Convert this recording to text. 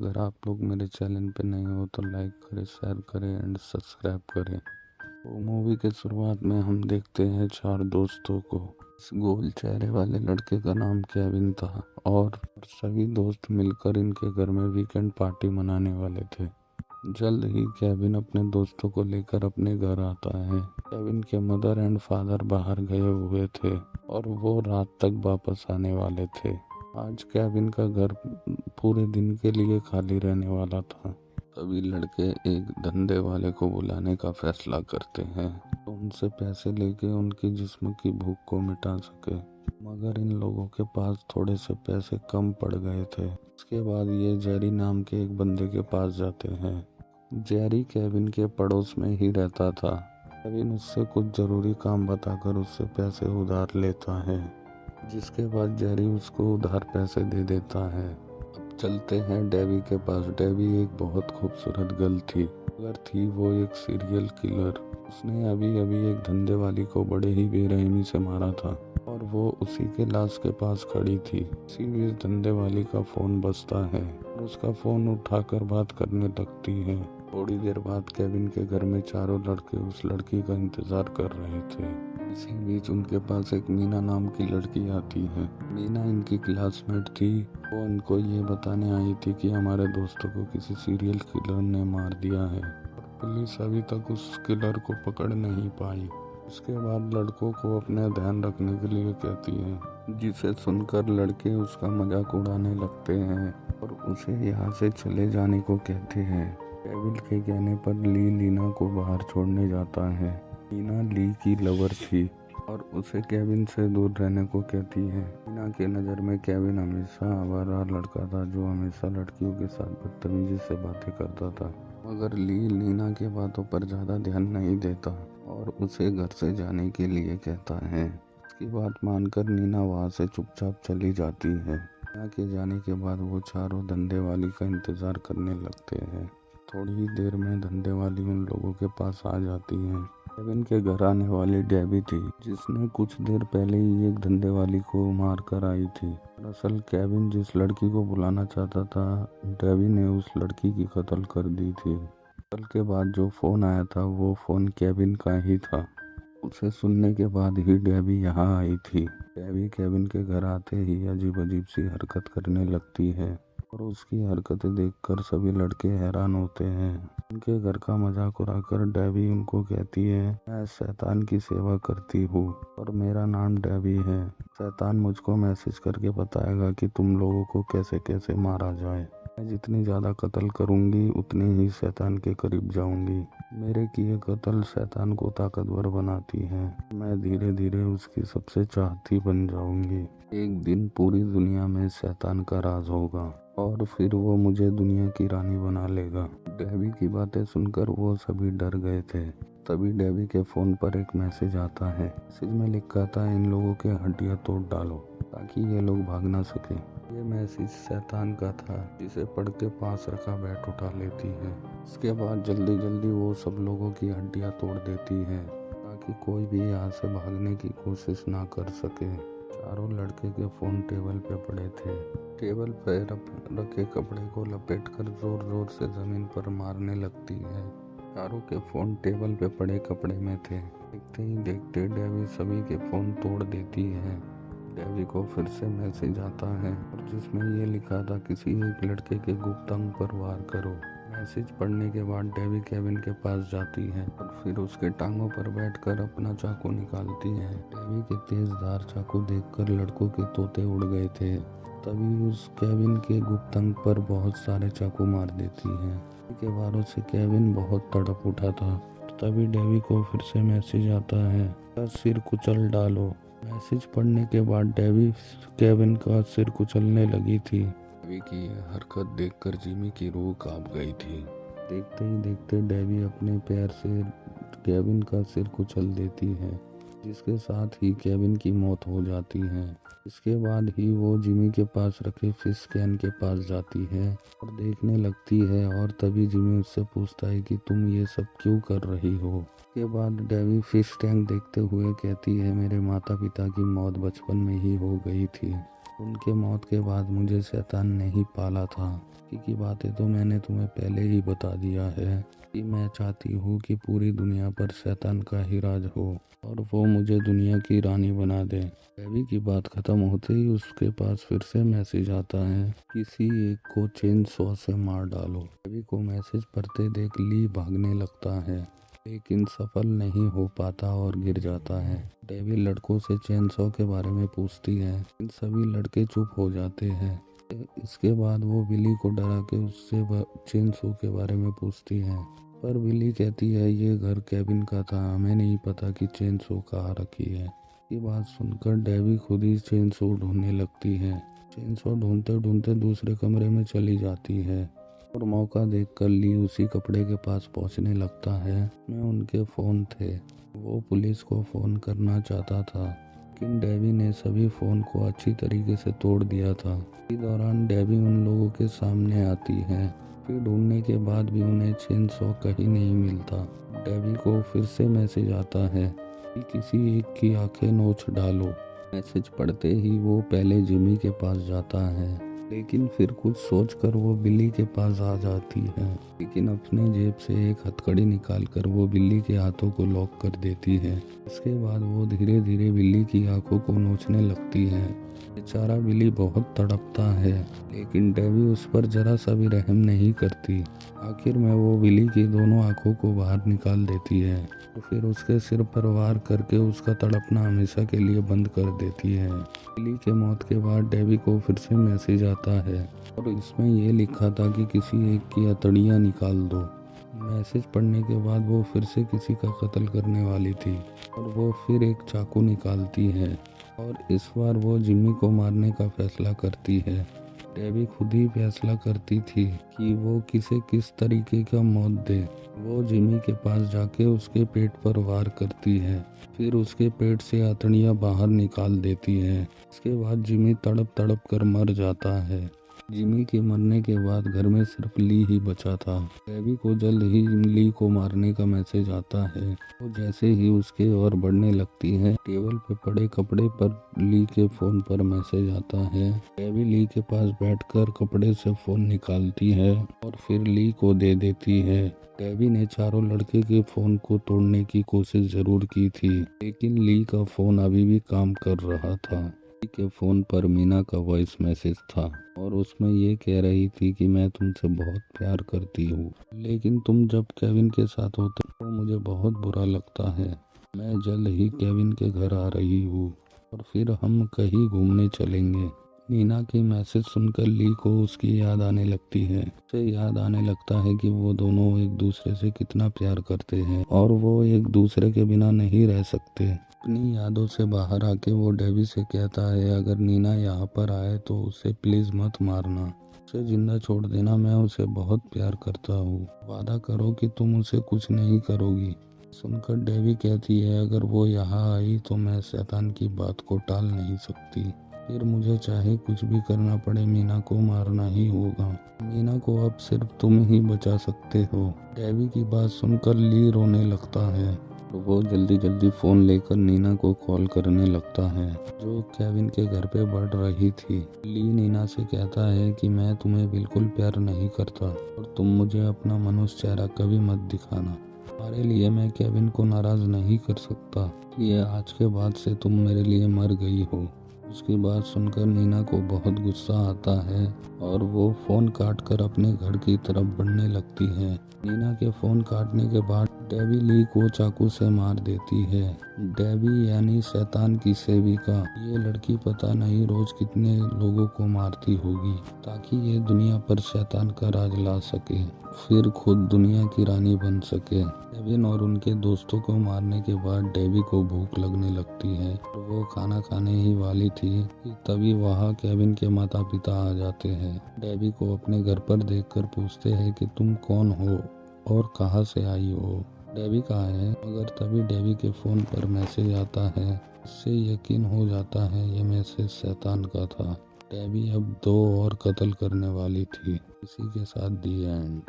अगर आप लोग मेरे चैनल पे नए हो तो लाइक करें, शेयर करें एंड सब्सक्राइब करें। तो मूवी के शुरुआत में हम देखते हैं चार दोस्तों को। इस गोल चेहरे वाले लड़के का नाम केविन था और सभी दोस्त मिलकर इनके घर में वीकेंड पार्टी मनाने वाले थे। जल्द ही केविन अपने दोस्तों को लेकर अपने घर आता है। केविन के मदर एंड फादर बाहर गए हुए थे और वो रात तक वापस आने वाले थे। आज केविन का घर पूरे दिन के लिए खाली रहने वाला था। तभी लड़के एक धंधे वाले को बुलाने का फैसला करते हैं तो उनसे पैसे लेके उनकी जिस्म की भूख को मिटा सके, मगर इन लोगों के पास थोड़े से पैसे कम पड़ गए थे। इसके बाद ये जेरी नाम के एक बंदे के पास जाते हैं। जेरी केविन के पड़ोस में ही रहता था। केविन उससे कुछ जरूरी काम बताकर उससे पैसे उधार लेता है, जिसके बाद जेरी उसको उधार पैसे दे देता है। अब चलते हैं डेवी के पास। डेवी एक बहुत खूबसूरत गर्ल थी, मगर थी वो एक सीरियल किलर। उसने अभी अभी एक धंधे वाली को बड़े ही बेरहमी से मारा था और वो उसी के लाश के पास खड़ी थी। इसी बीच धंधे वाली का फोन बजता है और उसका फोन उठाकर बात करने लगती है। थोड़ी देर बाद केविन के घर में चारों लड़के उस लड़की का इंतजार कर रहे थे। इसी बीच उनके पास एक मीना नाम की लड़की आती है। मीना इनकी क्लासमेट थी। वो इनको ये बताने आई थी कि हमारे दोस्तों को किसी सीरियल किलर ने मार दिया है और पुलिस अभी तक उस किलर को पकड़ नहीं पाई। उसके बाद लड़कों को अपना ध्यान रखने के लिए कहती है, जिसे सुनकर लड़के उसका मजाक उड़ाने लगते हैं और उसे यहाँ से चले जाने को कहते हैं। केविन के कहने पर लीना को बाहर छोड़ने जाता है। लीना ली की लवर थी और उसे केविन से दूर रहने को कहती है। लीना के नज़र में केविन हमेशा आवारा लड़का था जो हमेशा लड़कियों के साथ बदतमीजी से बातें करता था, मगर लीना के बातों पर ज़्यादा ध्यान नहीं देता और उसे घर से जाने के लिए कहता है। उसकी बात मानकर नीना वहाँ से चुपचाप चली जाती है। नीना के जाने के बाद वो चारों धंधे वाली का इंतज़ार करने लगते हैं। थोड़ी ही देर में धंधे वाली उन लोगों के पास आ जाती है। केविन के घर आने वाली डेबी थी, जिसने कुछ देर पहले ही एक धंधे वाली को मार कर आई थी। दरअसल केविन जिस लड़की को बुलाना चाहता था, डेबी ने उस लड़की की कत्ल कर दी थी। कत्ल के बाद जो फ़ोन आया था वो फ़ोन केविन का ही था। उसे सुनने के बाद ही डेबी यहाँ आई थी। डेबी केविन के घर आते ही अजीब अजीब सी हरकत करने लगती है और उसकी हरकतें देखकर सभी लड़के हैरान होते हैं। उनके घर का मजाक उड़ाकर डेबी उनको कहती है, मैं शैतान की सेवा करती हूँ और मेरा नाम डेबी है। शैतान मुझको मैसेज करके बताएगा कि तुम लोगों को कैसे कैसे मारा जाए। मैं जितनी ज़्यादा कत्ल करूँगी उतनी ही शैतान के करीब जाऊँगी। मेरे किए कत्ल शैतान को ताकतवर बनाती है। मैं धीरे धीरे उसकी सबसे चाहती बन जाऊँगी। एक दिन पूरी दुनिया में शैतान का राज होगा और फिर वो मुझे दुनिया की रानी बना लेगा। डेबी की बातें सुनकर वो सभी डर गए थे। तभी डेबी के फ़ोन पर एक मैसेज आता है। मैसेज में लिखा था, इन लोगों के हड्डियाँ तोड़ डालो ताकि ये लोग भाग ना सके। ये मैसेज शैतान का था, जिसे पढ़ के पास रखा बैट उठा लेती है। इसके बाद जल्दी जल्दी वो सब लोगों की हड्डियाँ तोड़ देती है ताकि कोई भी यहाँ से भागने की कोशिश ना कर सके। चारों लड़के के फ़ोन टेबल पे पड़े थे। टेबल पर रखे कपड़े को लपेटकर जोर जोर से ज़मीन पर मारने लगती है। चारों के फ़ोन टेबल पे पड़े कपड़े में थे। देखते ही देखते डेवी सभी के फ़ोन तोड़ देती है। डेवी को फिर से मैसेज आता है और जिसमें ये लिखा था, किसी एक लड़के के गुप्त अंग पर वार करो। मैसेज पढ़ने के बाद डेवी केविन के पास जाती है और फिर उसके टांगों पर बैठकर अपना चाकू निकालती है। डेवी के तेजधार चाकू देखकर लड़कों के तोते उड़ गए थे। तभी उस केविन के गुप्त अंग पर बहुत सारे चाकू मार देती है। के वारों से केविन बहुत तड़प उठा था। तभी डेवी को फिर से मैसेज आता है, सिर कुचल डालो। मैसेज पढ़ने के बाद डेवी केविन का सिर कुचलने लगी थी। डेवी की हरकत देखकर जिमी की रूह कांप गई थी। देखते ही देखते डेवी अपने पैर से केविन का सिर कुचल देती है, जिसके साथ ही केविन की मौत हो जाती है। इसके बाद ही वो जिमी के पास रखे फिश कैन के पास जाती है और देखने लगती है और तभी जिमी उससे पूछता है कि तुम ये सब क्यों कर रही हो। इसके बाद डेवी फिश टैंक देखते हुए कहती है, मेरे माता पिता की मौत बचपन में ही हो गई थी। उनके मौत के बाद मुझे शैतान ने ही पाला था। की बातें तो मैंने तुम्हें पहले ही बता दिया है कि मैं चाहती हूँ कि पूरी दुनिया पर शैतान का ही राज हो और वो मुझे दुनिया की रानी बना दे। डेवी की बात खत्म होते ही उसके पास फिर से मैसेज आता है, किसी एक को चेन सॉ से मार डालो। डेवी को मैसेज पढ़ते देख ली भागने लगता है, लेकिन सफल नहीं हो पाता और गिर जाता है। डेवी लड़कों से चेन सॉ के बारे में पूछती है, इन सभी लड़के चुप हो जाते हैं। इसके बाद वो बिली को डरा के उससे चेन सॉ के बारे में पूछती है, पर बिली कहती है ये घर केविन का था, हमें नहीं पता कि चेन सॉ कहाँ रखी है। ये बात सुनकर डेवी खुद ही चेन सॉ ढूंढने लगती है। चेन सॉ ढूंढते ढूंढते दूसरे कमरे में चली जाती है और मौका देखकर ली उसी कपड़े के पास पहुंचने लगता है। में उनके फ़ोन थे। वो पुलिस को फ़ोन करना चाहता था, लेकिन डेवी ने सभी फ़ोन को अच्छी तरीके से तोड़ दिया था। इसी दौरान डेवी उन लोगों के सामने आती है। फिर ढूंढने के बाद भी उन्हें चेन सॉ कहीं नहीं मिलता। डेवी को फिर से मैसेज आता है कि किसी एक की आंखें नोच डालो। मैसेज पढ़ते ही वो पहले जिमी के पास जाता है, लेकिन फिर कुछ सोचकर वो बिल्ली के पास आ जाती है, लेकिन अपने जेब से एक हथकड़ी निकालकर वो बिल्ली के हाथों को लॉक कर देती है। इसके बाद वो धीरे धीरे बिल्ली की आंखों को नोचने लगती है। बेचारा बिल्ली बहुत तड़पता है, लेकिन डेवी उस पर जरा सा भी रहम नहीं करती। आखिर में वो बिल्ली की दोनों आंखों को बाहर निकाल देती है और फिर उसके सिर पर वार करके उसका तड़पना हमेशा के लिए बंद कर देती है। बिल्ली के मौत के बाद डेवी को फिर से मैसेज आता है और इसमें ये लिखा था कि किसी एक की हथेलियां निकाल दो। मैसेज पढ़ने के बाद वो फिर से किसी का कत्ल करने वाली थी और वो फिर एक चाकू निकालती है और इस बार वो जिमी को मारने का फैसला करती है। डेवी खुद ही फैसला करती थी कि वो किसे किस तरीके का मौत दे। वो जिमी के पास जाके उसके पेट पर वार करती है, फिर उसके पेट से हथेलियां बाहर निकाल देती है। इसके बाद जिमी तड़प तड़प कर मर जाता है। जिमी के मरने के बाद घर में सिर्फ ली ही बचा था। डेवी को जल्द ही ली को मारने का मैसेज आता है। वो जैसे ही उसके ओर बढ़ने लगती है, टेबल पे पड़े कपड़े पर ली के फोन पर मैसेज आता है। डेवी ली के पास बैठकर कपड़े से फोन निकालती है और फिर ली को दे देती है। डेवी ने चारों लड़के के फोन को तोड़ने की कोशिश जरूर की थी, लेकिन ली का फोन अभी भी काम कर रहा था। के फ़ोन पर मीना का वॉइस मैसेज था और उसमें ये कह रही थी कि मैं तुमसे बहुत प्यार करती हूँ, लेकिन तुम जब केविन के साथ होते हो तो मुझे बहुत बुरा लगता है। मैं जल्द ही केविन के घर आ रही हूँ और फिर हम कहीं घूमने चलेंगे। मीना की मैसेज सुनकर ली को उसकी याद आने लगती है। उसे याद आने लगता है कि वो दोनों एक दूसरे से कितना प्यार करते हैं और वो एक दूसरे के बिना नहीं रह सकते। अपनी यादों से बाहर आके वो डेवी से कहता है, अगर नीना यहाँ पर आए तो उसे प्लीज़ मत मारना, उसे जिंदा छोड़ देना, मैं उसे बहुत प्यार करता हूँ, वादा करो कि तुम उसे कुछ नहीं करोगी। सुनकर डेवी कहती है, अगर वो यहाँ आई तो मैं शैतान की बात को टाल नहीं सकती, फिर मुझे चाहे कुछ भी करना पड़े मीना को मारना ही होगा। मीना को अब सिर्फ तुम ही बचा सकते हो। डेवी की बात सुनकर ली रोने लगता है। वो जल्दी जल्दी फ़ोन लेकर नीना को कॉल करने लगता है, जो केविन के घर पे बढ़ रही थी। ली नीना से कहता है कि मैं तुम्हें बिल्कुल प्यार नहीं करता और तुम मुझे अपना मनुष्य चेहरा कभी मत दिखाना। तुम्हारे लिए मैं केविन को नाराज़ नहीं कर सकता, ये आज के बाद से तुम मेरे लिए मर गई हो। उसकी बात सुनकर नीना को बहुत गुस्सा आता है और वो फ़ोन काट कर अपने घर की तरफ बढ़ने लगती है। नीना के फ़ोन काटने के बाद डेवी ली को चाकू से मार देती है। डेवी यानी शैतान की सेविका, ये लड़की पता नहीं रोज कितने लोगों को मारती होगी ताकि ये दुनिया पर शैतान का राज ला सके, फिर खुद दुनिया की रानी बन सके। केविन और उनके दोस्तों को मारने के बाद डेवी को भूख लगने लगती है और वो खाना खाने ही वाली थी कि तभी वहाँ केविन के माता पिता आ जाते हैं। डेवी को अपने घर पर देखकर पूछते हैं कि तुम कौन हो और कहाँ से आई हो। डेवी कहाँ है, मगर तभी डेवी के फ़ोन पर मैसेज आता है। इससे यकीन हो जाता है ये मैसेज शैतान का था। डेवी अब 2 और कत्ल करने वाली थी। इसी के साथ दी एंड।